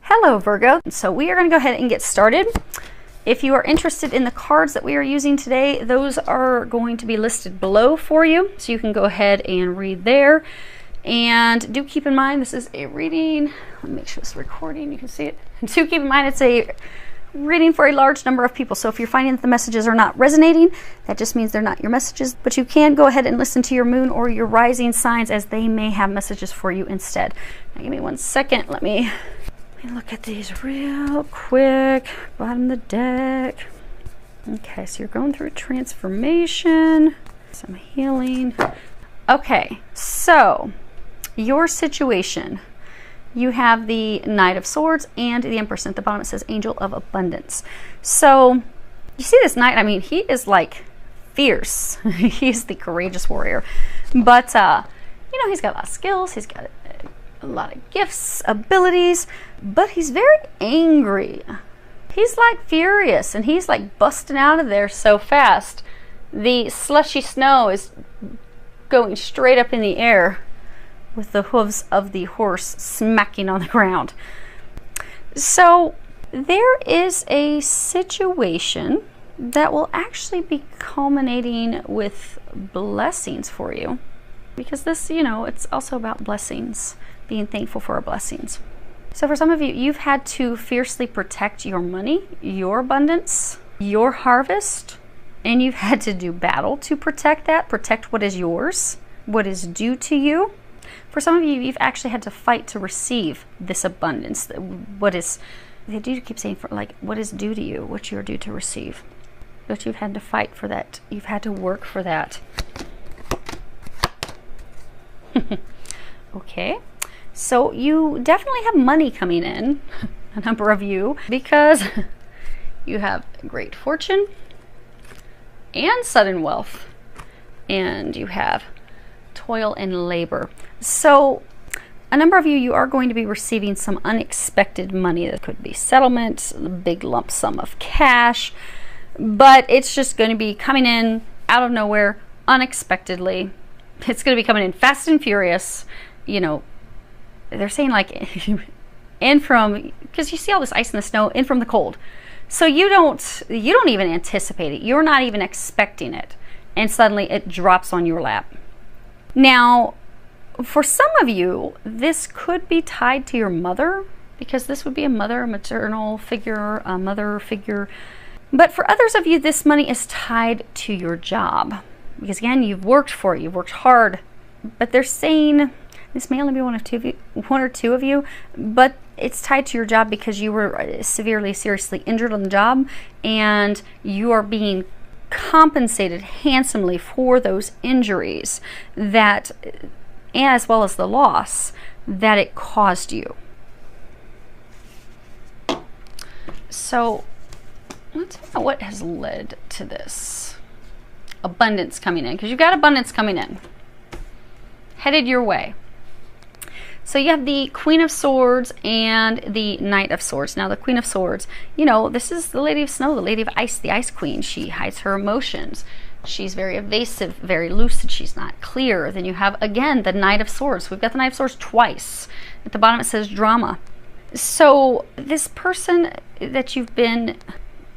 Hello Virgo. So we are going to go ahead and get started. If you are interested in the cards that we are using today, those are going to be listed below for you. So you can go ahead and read there. And do keep in mind, this is a reading. Let me make sure it's recording, you can see it. And do keep in mind, it's a reading for a large number of people. So if you're finding that the messages are not resonating, that just means they're not your messages. But you can go ahead and listen to your moon or your rising signs, as they may have messages for you instead. Now give me 1 second. Let me look at these real quick. Bottom of the deck. Okay, so you're going through a transformation, some healing. Okay, so your situation. You have the Knight of Swords and the Empress. At the bottom it says Angel of Abundance. So you see this knight, I mean, he is like fierce. He's the courageous warrior. But, you know, he's got a lot of skills. He's got a lot of gifts, abilities, but he's very angry. He's like furious, and he's like busting out of there so fast. The slushy snow is going straight up in the air with the hooves of the horse smacking on the ground. So there is a situation that will actually be culminating with blessings for you, because this, you know, it's also about blessings, being thankful for our blessings. So for some of you, you've had to fiercely protect your money, your abundance, your harvest, and you've had to do battle to protect that, protect what is yours, what is due to you. For some of you, you've actually had to fight to receive this abundance. What is, they do keep saying, for like, what is due to you, what you're due to receive. But you've had to fight for that. You've had to work for that. Okay. So you definitely have money coming in, a number of you, because you have great fortune and sudden wealth, and you have toil and labor. So a number of you, you are going to be receiving some unexpected money. That could be settlement, a big lump sum of cash, but it's just going to be coming in out of nowhere, unexpectedly. It's going to be coming in fast and furious. You know, they're saying like in from, because you see all this ice and the snow, in from the cold. So you don't even anticipate it. You're not even expecting it, and suddenly it drops on your lap. Now, for some of you, this could be tied to your mother, because this would be a mother, a maternal figure, a mother figure. But for others of you, this money is tied to your job, because again, you've worked for it, you've worked hard. But they're saying this may only be one or two of you, but it's tied to your job because you were seriously injured on the job, and you are being compensated handsomely for those injuries, that, as well as the loss that it caused you. So let's find out what has led to this abundance coming in, because you've got abundance coming in, headed your way. So you have the Queen of Swords and the Knight of Swords. Now the Queen of Swords, you know, this is the Lady of Snow, the Lady of Ice, the Ice Queen. She hides her emotions. She's very evasive, very lucid. She's not clear. Then you have, again, the Knight of Swords. We've got the Knight of Swords twice. At the bottom it says drama. So this person that you've been,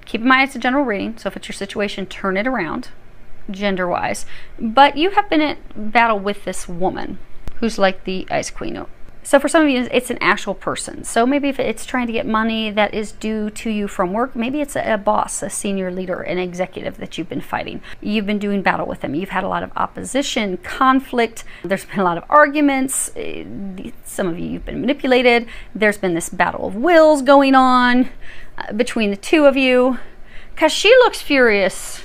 keep in mind it's a general reading, so if it's your situation, turn it around, gender-wise. But you have been in battle with this woman who's like the Ice Queen. So for some of you, it's an actual person. So maybe if it's trying to get money that is due to you from work, maybe it's a boss, a senior leader, an executive that you've been fighting. You've been doing battle with them. You've had a lot of opposition, conflict. There's been a lot of arguments. Some of you, you've been manipulated. There's been this battle of wills going on between the two of you, because she looks furious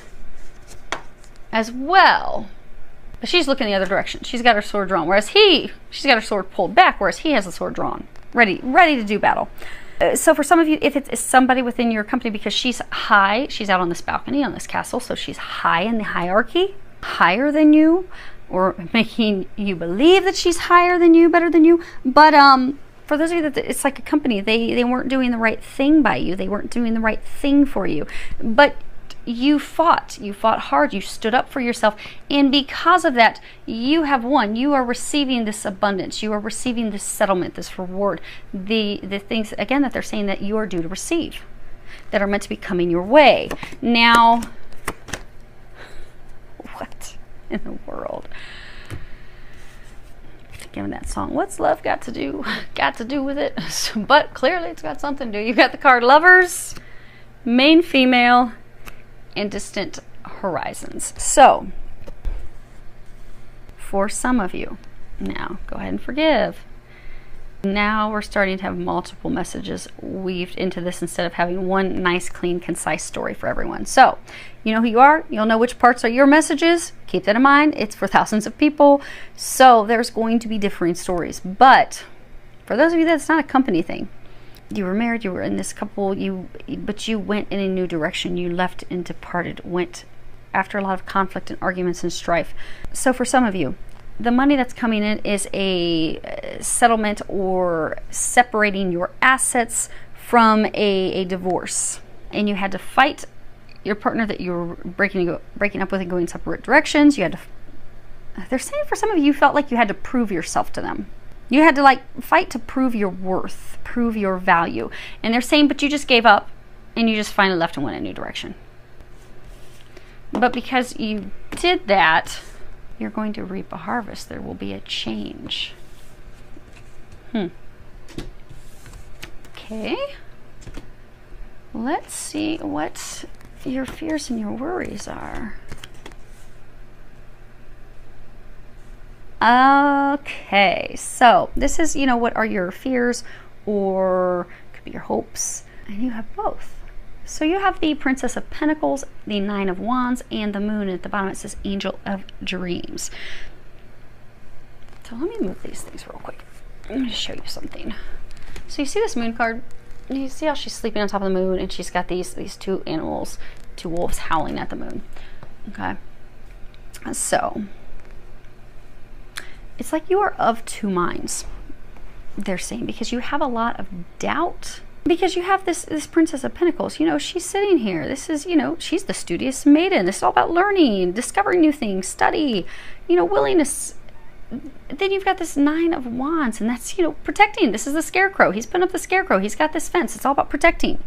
as well. But she's looking the other direction. She's got her sword drawn, whereas she's got her sword pulled back, whereas he has the sword drawn, ready to do battle. So for some of you, if it's somebody within your company, because she's high, she's out on this balcony, on this castle, so she's high in the hierarchy, higher than you, or making you believe that she's higher than you, better than you. But for those of you that it's like a company, they weren't doing the right thing by you. They weren't doing the right thing for you. But you fought hard, you stood up for yourself, and because of that, you have won. You are receiving this abundance, you are receiving this settlement, this reward, the things, again, that they're saying that you are due to receive, that are meant to be coming your way. Now, what in the world? Given that song, what's love got to do with it? But clearly it's got something to do. You've got the card Lovers, Main Female, and Distant Horizons. So for some of you, now go ahead and forgive. Now we're starting to have multiple messages weaved into this instead of having one nice, clean, concise story for everyone. So you know who you are. You'll know which parts are your messages. Keep that in mind. It's for thousands of people. So there's going to be differing stories. But for those of you that's not a company thing, you were married, you were in this couple, but you went in a new direction. You left and departed, went after a lot of conflict and arguments and strife. So for some of you, the money that's coming in is a settlement or separating your assets from a divorce. And you had to fight your partner that you were breaking up with and going separate directions. You had to, they're saying for some of you, you felt like you had to prove yourself to them. You had to fight to prove your worth, prove your value. And they're saying, but you just gave up and you just finally left and went a new direction. But because you did that, you're going to reap a harvest. There will be a change. Okay. Let's see what your fears and your worries are. Okay, so this is, what are your fears, or could be your hopes, and you have both. So you have the Princess of Pentacles, the Nine of Wands, and the Moon. At the bottom it says Angel of Dreams. So let me move these things real quick. I'm going to show you something. So you see this Moon card? You see how she's sleeping on top of the moon, and she's got these two animals, two wolves howling at the moon. Okay. So it's like you are of two minds, they're saying, because you have a lot of doubt. Because you have this Princess of Pentacles, she's sitting here. This is, she's the studious maiden. This is all about learning, discovering new things, study, willingness. Then you've got this Nine of Wands, and that's, protecting. This is the Scarecrow. He's putting up the Scarecrow. He's got this fence. It's all about protecting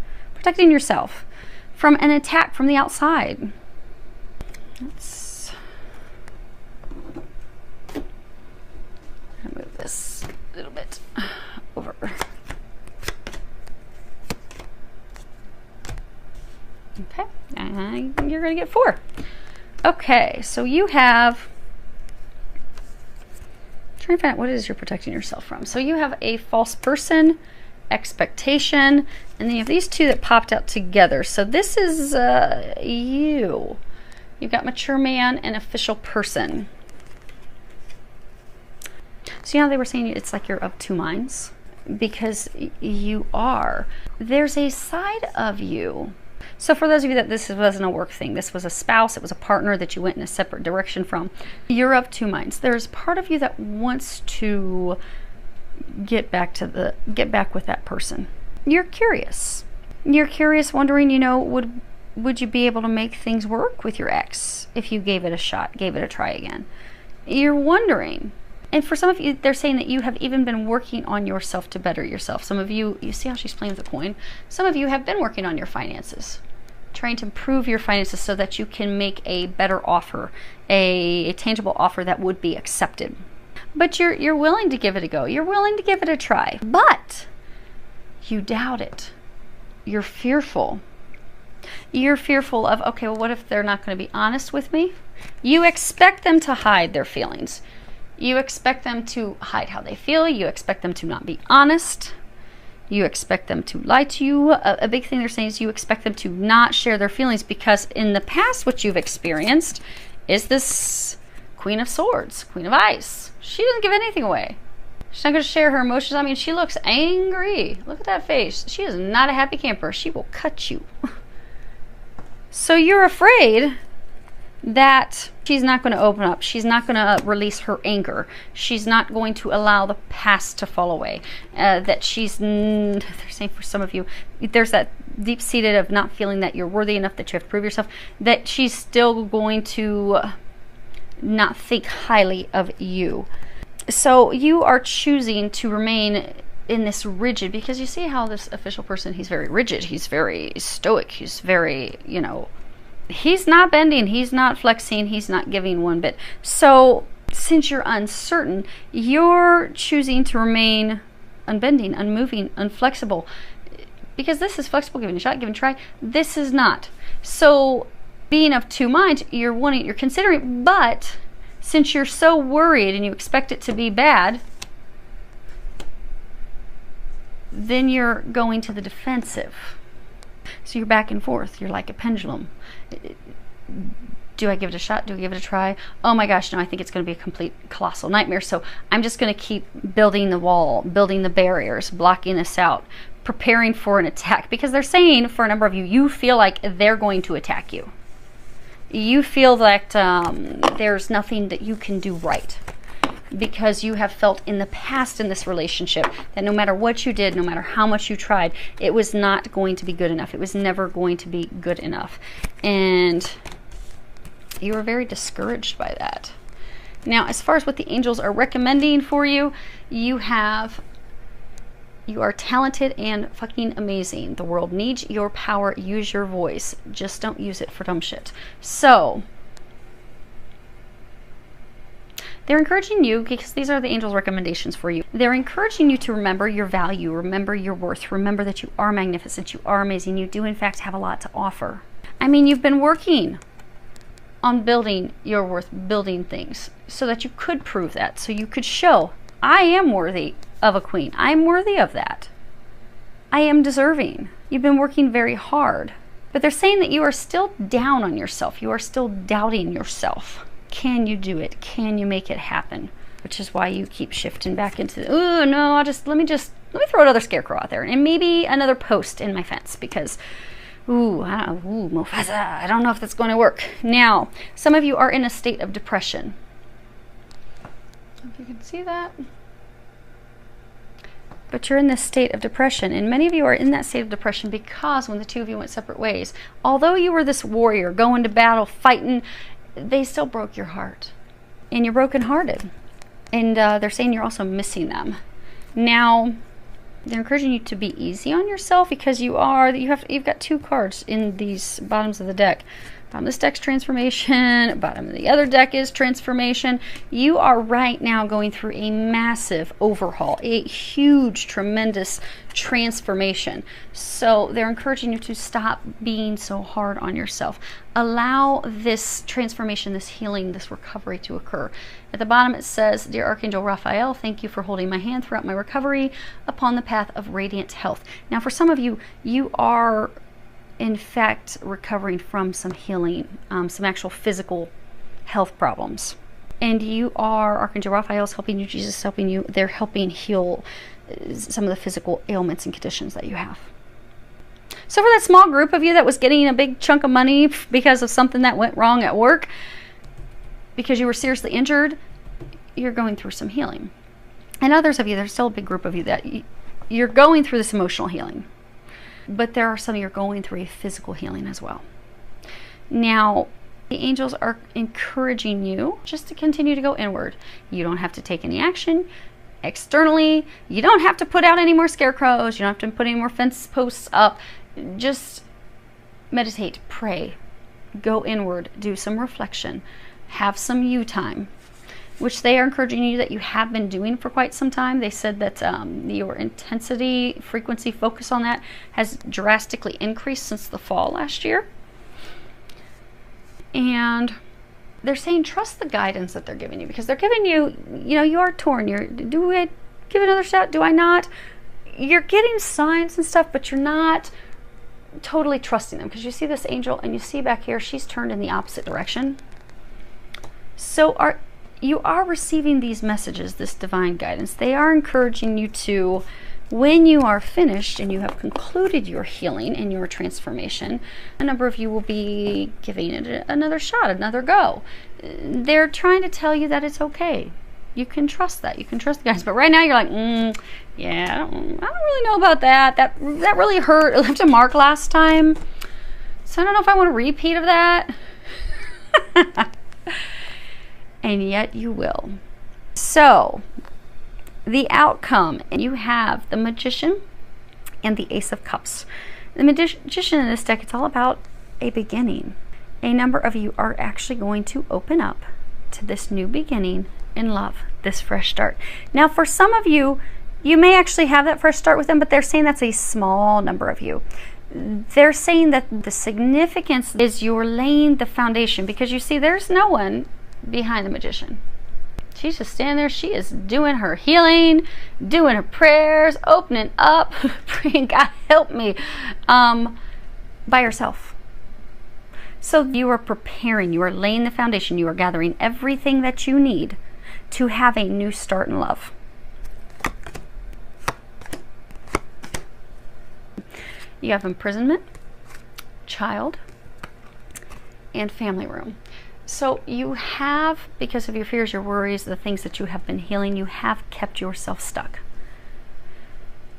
yourself from an attack from the outside. Let's move this a little bit over. Okay, and you're going to get 4. Okay, so you have, trying to find out what it is you're protecting yourself from. So you have a false person, expectation, and then you have these two that popped out together. So this is you. You've got mature man and official person. So they were saying it's like you're of two minds, because you are. There's a side of you. So for those of you that this wasn't a work thing, this was a spouse, it was a partner that you went in a separate direction from, you're of two minds. There's part of you that wants to get back with that person. You're curious. You're curious, wondering, would you be able to make things work with your ex if you gave it a shot, gave it a try again? You're wondering. And for some of you, they're saying that you have even been working on yourself to better yourself. Some of you see how she's playing with the coin? Some of you have been working on your finances, trying to improve your finances so that you can make a better offer, a tangible offer that would be accepted. But you're willing to give it a go. You're willing to give it a try. But you doubt it. You're fearful. You're fearful of, okay, well, what if they're not going to be honest with me? You expect them to hide their feelings. You expect them to hide how they feel. You expect them to not be honest. You expect them to lie to you. A big thing they're saying is you expect them to not share their feelings, because in the past what you've experienced is this Queen of Swords, Queen of Ice. She doesn't give anything away. She's not going to share her emotions. I mean, she looks angry. Look at that face. She is not a happy camper. She will cut you. So you're afraid that she's not going to open up. She's not going to release her anger. She's not going to allow the past to fall away. That she's, they're saying for some of you, there's that deep-seated of not feeling that you're worthy enough, that you have to prove yourself, that she's still going to not think highly of you. So you are choosing to remain in this rigid, because you see how this official person, he's very rigid, he's very stoic, he's very, you know, he's not bending, he's not flexing, he's not giving one bit. So since you're uncertain, you're choosing to remain unbending, unmoving, unflexible, because this is flexible, giving a shot, giving a try. This is not. So being of two minds, you're considering, but since you're so worried and you expect it to be bad, then you're going to the defensive. So you're back and forth. You're like a pendulum. Do I give it a shot? Do I give it a try? Oh my gosh, no, I think it's going to be a complete colossal nightmare. So I'm just going to keep building the wall, building the barriers, blocking this out, preparing for an attack. Because they're saying, for a number of you, you feel like they're going to attack you. You feel that there's nothing that you can do right, because you have felt in the past in this relationship that no matter what you did, no matter how much you tried, it was not going to be good enough. It was never going to be good enough. And you were very discouraged by that. Now, as far as what the angels are recommending for you, you are talented and fucking amazing. The world needs your power. Use your voice. Just don't use it for dumb shit. So they're encouraging you, because these are the angels' recommendations for you. They're encouraging you to remember your value, remember your worth, remember that you are magnificent, you are amazing, you do in fact have a lot to offer. I mean, you've been working on building your worth, building things, so that you could prove that, so you could show, I am worthy of a queen. I am worthy of that. I am deserving. You've been working very hard. But they're saying that you are still down on yourself. You are still doubting yourself. Can you do it? Can you make it happen? Which is why you keep shifting back into, oh no, let me throw another scarecrow out there, and maybe another post in my fence, because Mufasa, I don't know if that's going to work. Now, some of you are in a state of depression. If you can see that. But you're in this state of depression, and many of you are in that state of depression because when the two of you went separate ways, although you were this warrior going to battle, fighting, they still broke your heart, and you're brokenhearted, and they're saying you're also missing them. Now, they're encouraging you to be easy on yourself, because you've got two cards in these bottoms of the deck. Bottom of this deck's transformation, bottom of the other deck is transformation. You are right now going through a massive overhaul, a huge, tremendous transformation. So they're encouraging you to stop being so hard on yourself. Allow this transformation, this healing, this recovery to occur. At the bottom it says, Dear Archangel Raphael, thank you for holding my hand throughout my recovery upon the path of radiant health. Now for some of you, you are in fact recovering from some healing, some actual physical health problems. And you are, Archangel Raphael's helping you, Jesus is helping you. They're helping heal some of the physical ailments and conditions that you have. So for that small group of you that was getting a big chunk of money because of something that went wrong at work, because you were seriously injured, you're going through some healing. And others of you, there's still a big group of you that you're going through this emotional healing. But there are some of you going through a physical healing as well. Now, the angels are encouraging you just to continue to go inward. You don't have to take any action externally. You don't have to put out any more scarecrows. You don't have to put any more fence posts up. Just meditate, pray, go inward, do some reflection, have some you time, which they are encouraging you that you have been doing for quite some time. They said that your intensity, frequency, focus on that has drastically increased since the fall last year. And they're saying trust the guidance that they're giving you, because they're giving you, you are torn. Do I give another shot? Do I not? You're getting signs and stuff, but you're not totally trusting them, because you see this angel and you see back here, she's turned in the opposite direction. So you are receiving these messages, this divine guidance. They are encouraging you to When you are finished and you have concluded your healing and your transformation, a number of you will be giving it another shot, another go. They're trying to tell you that it's okay. You can trust that. You can trust the guys. But right now you're like, yeah, I don't really know about that. That really hurt. It left a mark last time. So I don't know if I want a repeat of that. And yet you will. So the outcome, and you have the Magician and the Ace of Cups. The Magician in this deck, it's all about a beginning. A number of you are actually going to open up to this new beginning in love, this fresh start. Now, for some of you, you may actually have that fresh start with them, but they're saying that's a small number of you. They're saying that the significance is you're laying the foundation, because you see, there's no one behind the Magician. She's just standing there. She is doing her healing, doing her prayers, opening up, praying, God help me, by herself. So you are preparing, you are laying the foundation, you are gathering everything that you need to have a new start in love. You have imprisonment, child, and family room. So you have, because of your fears, your worries, the things that you have been healing, you have kept yourself stuck.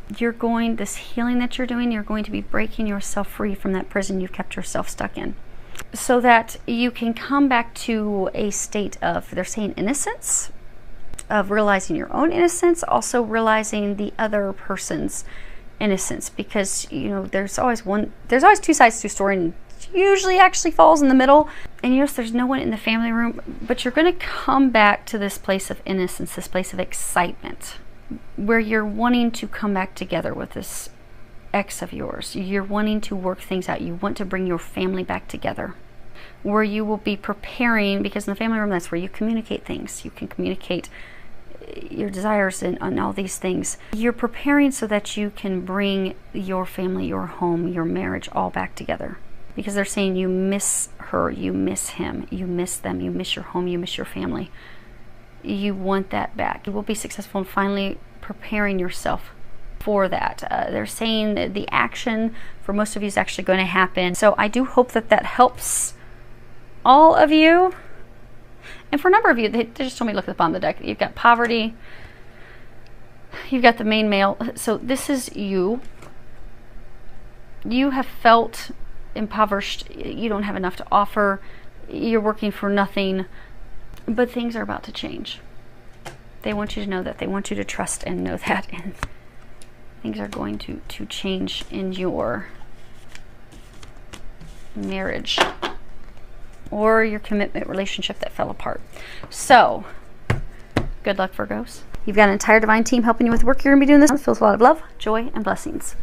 This healing that you're doing, you're going to be breaking yourself free from that prison you've kept yourself stuck in, so that you can come back to a state of, they're saying, innocence, of realizing your own innocence, also realizing the other person's innocence, because there's always two sides to a story, and usually actually falls in the middle. And yes, there's no one in the family room, but you're going to come back to this place of innocence, this place of excitement, where you're wanting to come back together with this ex of yours. You're wanting to work things out. You want to bring your family back together, where you will be preparing, because in the family room, that's where you communicate things. You can communicate your desires and all these things. You're preparing so that you can bring your family, your home, your marriage all back together. Because they're saying you miss her, you miss him, you miss them, you miss your home, you miss your family. You want that back. You will be successful in finally preparing yourself for that. They're saying that the action for most of you is actually going to happen. So I do hope that that helps all of you. And for a number of you, they just told me to look at the bottom of the deck. You've got poverty. You've got the main male. So this is you. You have felt impoverished. You don't have enough to offer. You're working for nothing. But things are about to change. They want you to know that. They want you to trust and know that. And things are going to change in your marriage or your commitment relationship that fell apart. So, good luck, Virgos. You've got an entire divine team helping you with work. You're going to be doing this. It feels a lot of love, joy, and blessings.